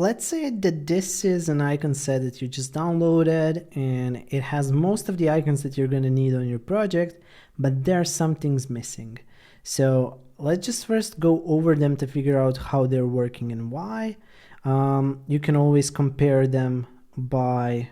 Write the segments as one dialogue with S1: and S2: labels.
S1: let's say that this is an icon set that you just downloaded and it has most of the icons that you're going to need on your project, but there are some things missing. So let's just first go over them to figure out how they're working and why. You can always compare them by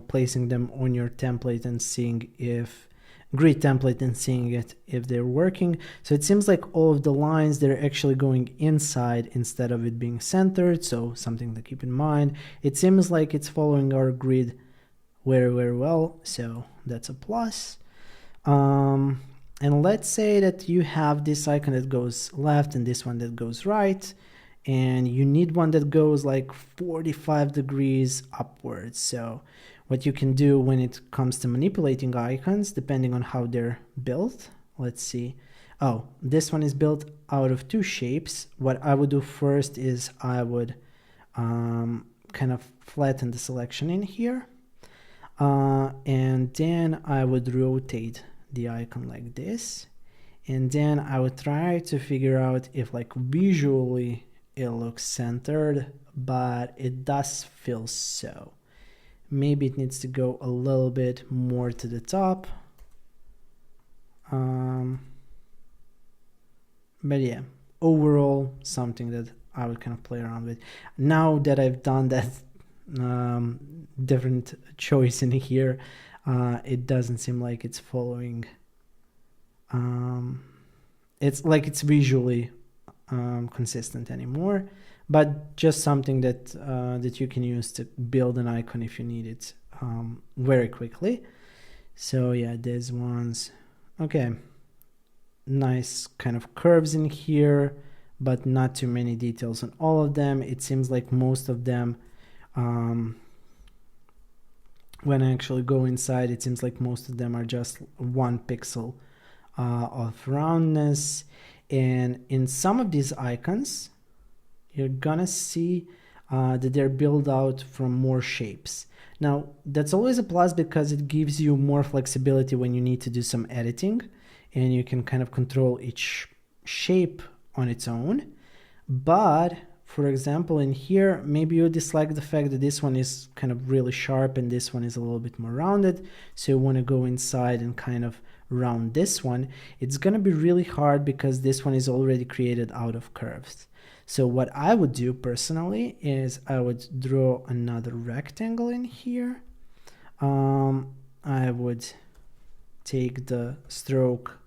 S1: placing them on your template and seeing if grid template and seeing it if they're working. So it seems like all of the lines, they're actually going inside instead of it being centered, so something to keep in mind. It seems like it's following our grid very, very well, so that's a plus. And let's say that you have this icon that goes left and this one that goes right, and you need one that goes like 45 degrees upwards. So what you can do when it comes to manipulating icons, depending on how they're built, let's see. Oh, this one is built out of two shapes. What I would do first is I would kind of flatten the selection in here. And then I would rotate the icon like this. And then I would try to figure out if like visually it looks centered, but it does feel so. Maybe it needs to go a little bit more to the top. But yeah, overall, something that I would kind of play around with. Now that I've done that different choice in here, it doesn't seem like it's following. It's like it's visually consistent anymore. But just something that that you can use to build an icon if you need it very quickly. So yeah, these ones, okay, nice kind of curves in here, but not too many details on all of them. It seems like most of them, when I actually go inside, it seems like most of them are just 1 pixel of roundness. And in some of these icons, you're gonna see that they're built out from more shapes. Now, that's always a plus because it gives you more flexibility when you need to do some editing, and you can kind of control each shape on its own. But for example, in here, maybe you dislike the fact that this one is kind of really sharp and this one is a little bit more rounded. So you want to go inside and kind of round this one. It's going to be really hard because this one is already created out of curves. So what I would do personally is I would draw another rectangle in here. I would take the stroke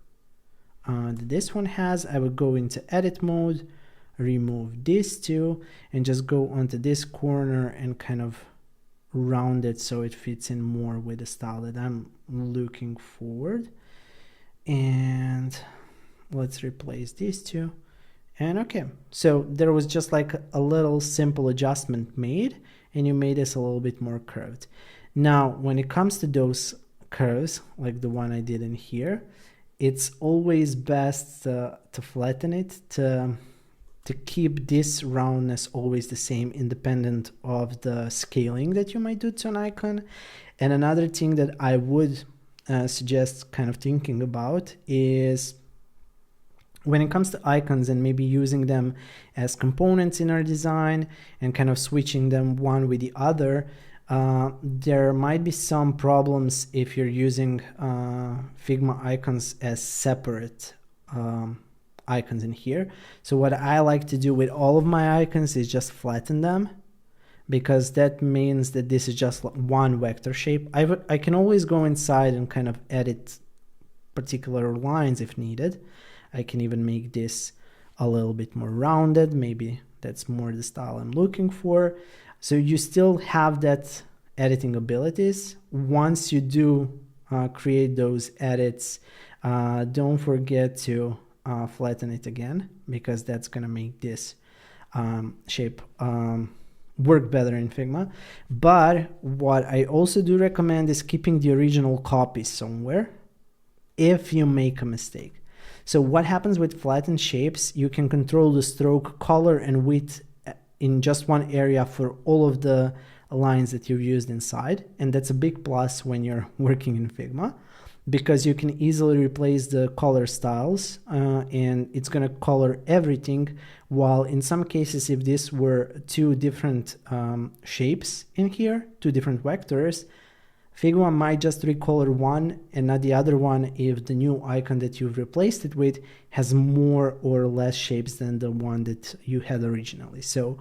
S1: that this one has. I would go into edit mode, remove these two, and just go onto this corner and kind of round it so it fits in more with the style that I'm looking for. And let's replace these two. And okay, so there was just like a little simple adjustment made, and you made this a little bit more curved. Now, when it comes to those curves, like the one I did in here, it's always best to flatten it, to keep this roundness always the same, independent of the scaling that you might do to an icon. And another thing that I would suggest kind of thinking about is when it comes to icons and maybe using them as components in our design and kind of switching them one with the other, there might be some problems if you're using Figma icons as separate icons in here. So what I like to do with all of my icons is just flatten them, because that means that this is just one vector shape. I can always go inside and kind of edit particular lines if needed. I can even make this a little bit more rounded. Maybe that's more the style I'm looking for. So you still have that editing abilities. Once you do create those edits, don't forget to flatten it again, because that's going to make this shape work better in Figma. But what I also do recommend is keeping the original copy somewhere if you make a mistake. So what happens with flattened shapes, you can control the stroke color and width in just one area for all of the lines that you've used inside. And that's a big plus when you're working in Figma. because you can easily replace the color styles and it's going to color everything, while in some cases, if this were two different shapes in here, two different vectors, Figma might just recolor one and not the other one if the new icon that you've replaced it with has more or less shapes than the one that you had originally. So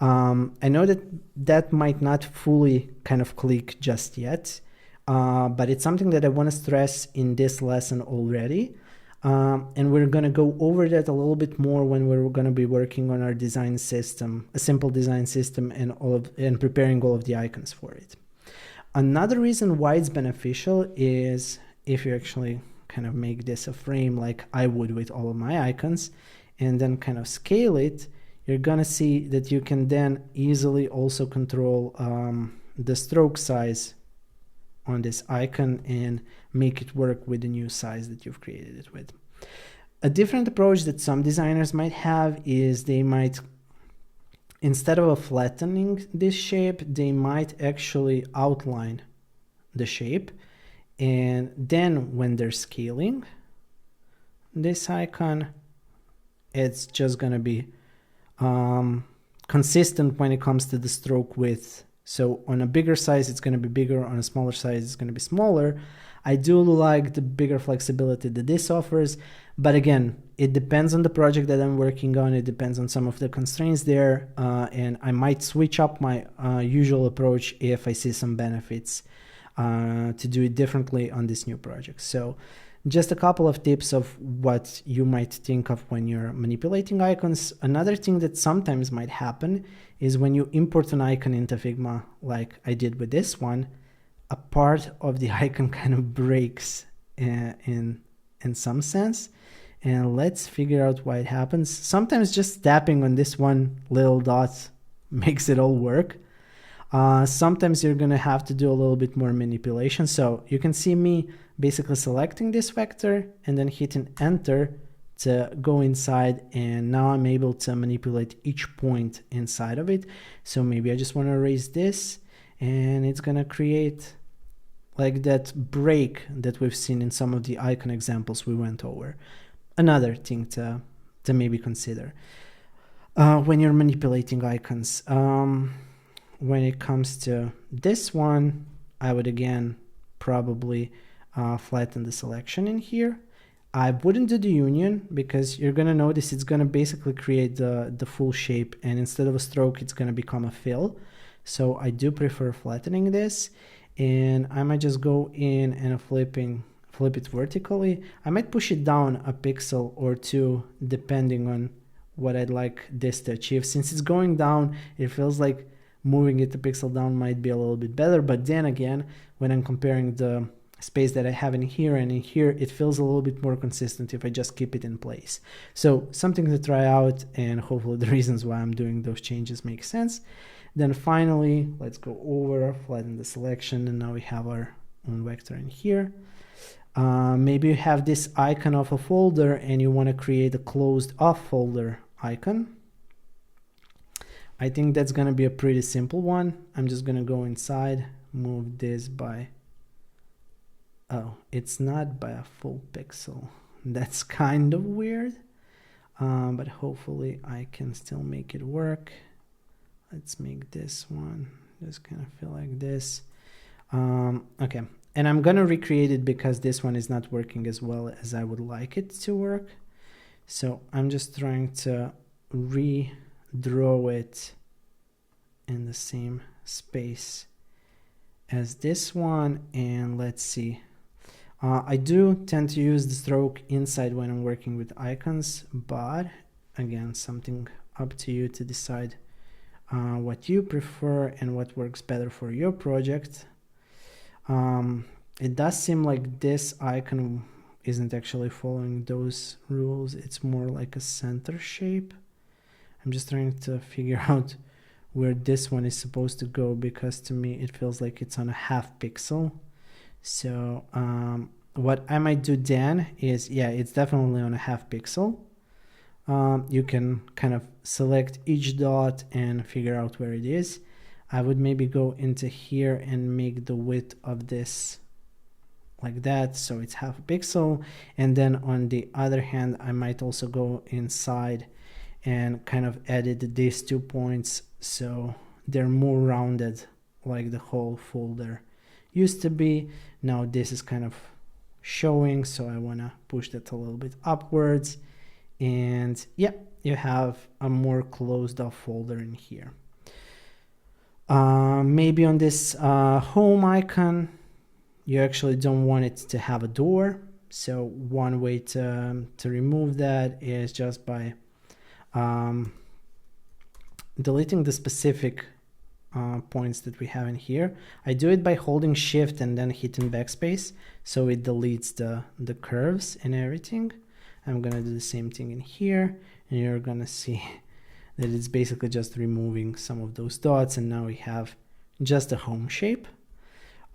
S1: I know that that might not fully kind of click just yet, but it's something that I want to stress in this lesson already. And we're going to go over that a little bit more when we're going to be working on our design system, a simple design system, and preparing all of the icons for it. Another reason why it's beneficial is if you actually kind of make this a frame like I would with all of my icons and then kind of scale it, you're gonna see that you can then easily also control the stroke size on this icon and make it work with the new size that you've created it with. A different approach that some designers might have is they might, instead of flattening this shape, they might actually outline the shape, and then when they're scaling this icon, it's just gonna be consistent when it comes to the stroke width. So on a bigger size, it's gonna be bigger, on a smaller size, it's gonna be smaller. I do like the bigger flexibility that this offers, but again, it depends on the project that I'm working on. It depends on some of the constraints there, and I might switch up my usual approach if I see some benefits to do it differently on this new project. So just a couple of tips of what you might think of when you're manipulating icons. Another thing that sometimes might happen is when you import an icon into Figma, like I did with this one, a part of the icon kind of breaks in some sense. And let's figure out why it happens. Sometimes just tapping on this one little dot makes it all work. Sometimes you're gonna have to do a little bit more manipulation. So you can see me basically selecting this vector and then hitting enter to go inside, and now I'm able to manipulate each point inside of it. So maybe I just want to erase this, and it's gonna create like that break that we've seen in some of the icon examples we went over. Another thing to maybe consider when you're manipulating icons. When it comes to this one, I would again probably flatten the selection in here. I wouldn't do the union because you're gonna notice it's gonna basically create the full shape, and instead of a stroke, it's gonna become a fill. So I do prefer flattening this, and I might just go in and flip it vertically. I might push it down a pixel or two depending on what I'd like this to achieve. Since it's going down, it feels like moving it a pixel down might be a little bit better, but then again, when I'm comparing the space that I have in here and in here, it feels a little bit more consistent if I just keep it in place. So something to try out, and hopefully the reasons why I'm doing those changes make sense. Then finally, let's go over, flatten the selection, and now we have our own vector in here. Maybe you have this icon of a folder and you want to create a closed off folder icon. I think that's going to be a pretty simple one. I'm just going to go inside, move this by, oh, it's not by a full pixel. That's kind of weird, but hopefully I can still make it work. Let's make this one just kind of feel like this. Okay, and I'm gonna recreate it because this one is not working as well as I would like it to work. So I'm just trying to redraw it in the same space as this one, and let's see. I do tend to use the stroke inside when I'm working with icons, but again, something up to you to decide what you prefer and what works better for your project. It does seem like this icon isn't actually following those rules. It's more like a center shape. I'm just trying to figure out where this one is supposed to go, because to me it feels like it's on a half pixel. So what I might do then is, yeah, it's definitely on a half pixel. You can kind of select each dot and figure out where it is. I would maybe go into here and make the width of this like that, so it's half a pixel. And then on the other hand, I might also go inside and kind of edit these 2 points so they're more rounded like the whole folder used to be. Now this is kind of showing, so I want to push that a little bit upwards, and yeah, you have a more closed off folder in here. Maybe on this home icon you actually don't want it to have a door, so one way to remove that is just by deleting the specific points that we have in here. I do it by holding shift and then hitting backspace, so it deletes the curves and everything. I'm gonna do the same thing in here, and you're gonna see that it's basically just removing some of those dots, and now we have just a home shape.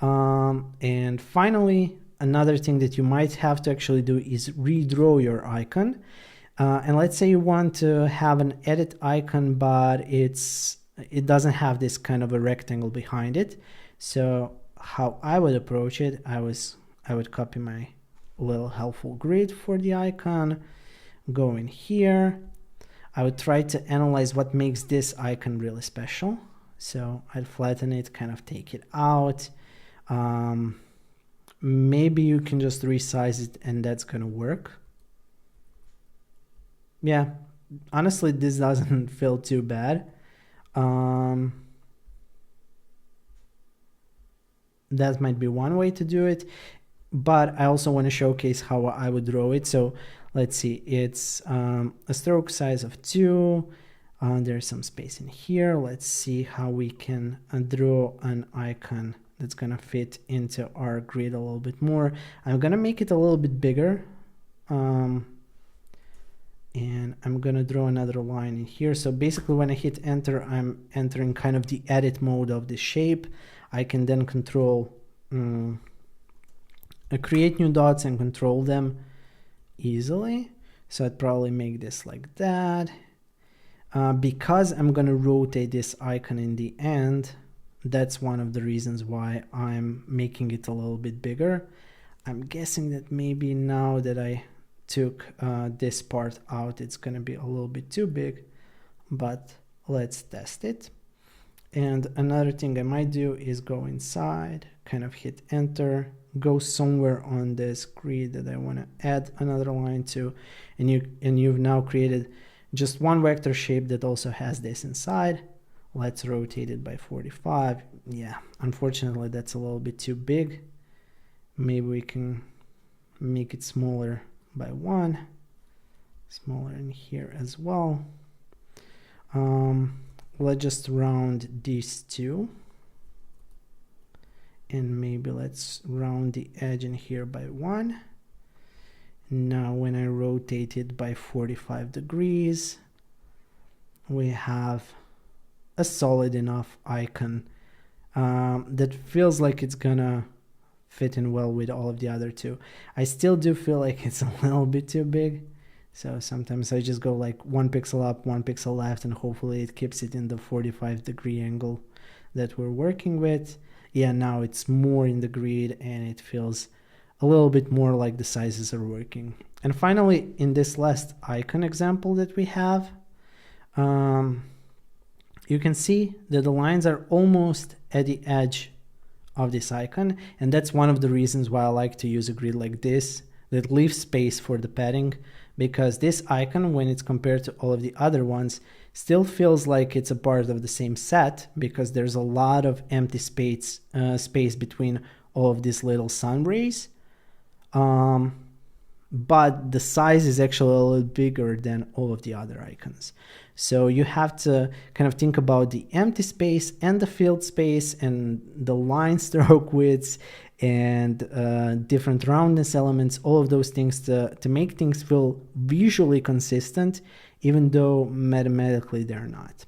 S1: And finally, another thing that you might have to actually do is redraw your icon. And let's say you want to have an edit icon, but it doesn't have this kind of a rectangle behind it. So how I would approach it, I would copy my little helpful grid for the icon, go in here. I would try to analyze what makes this icon really special. So I'd flatten it, kind of take it out. Maybe you can just resize it and that's gonna work. Yeah, honestly, this doesn't feel too bad. That might be one way to do it, but I also want to showcase how I would draw it. So let's see, it's a stroke size of 2. There's some space in here. Let's see how we can draw an icon that's gonna fit into our grid a little bit more. I'm gonna make it a little bit bigger. And I'm gonna draw another line in here. So basically when I hit enter, I'm entering kind of the edit mode of the shape. I can then control, create new dots and control them easily. So I'd probably make this like that. Because I'm gonna rotate this icon in the end, that's one of the reasons why I'm making it a little bit bigger. I'm guessing that maybe now that I took this part out, it's gonna be a little bit too big, but let's test it. And another thing I might do is go inside, kind of hit enter, go somewhere on this grid that I want to add another line to, and you've now created just one vector shape that also has this inside. Let's rotate it by 45. Yeah, unfortunately that's a little bit too big. Maybe we can make it smaller by 1, smaller in here as well. Let's just round these 2, and maybe let's round the edge in here by 1. Now when I rotate it by 45 degrees, we have a solid enough icon that feels like it's gonna fit in well with all of the other two. I still do feel like it's a little bit too big, so sometimes I just go like 1 pixel up, 1 pixel left, and hopefully it keeps it in the 45-degree angle that we're working with. Yeah, now it's more in the grid and it feels a little bit more like the sizes are working. And finally, in this last icon example that we have, you can see that the lines are almost at the edge of this icon, and that's one of the reasons why I like to use a grid like this that leaves space for the padding, because this icon, when it's compared to all of the other ones, still feels like it's a part of the same set, because there's a lot of empty space between all of these little sun rays. But the size is actually a little bigger than all of the other icons. So you have to kind of think about the empty space and the filled space and the line stroke widths and different roundness elements, all of those things to make things feel visually consistent, even though mathematically they're not.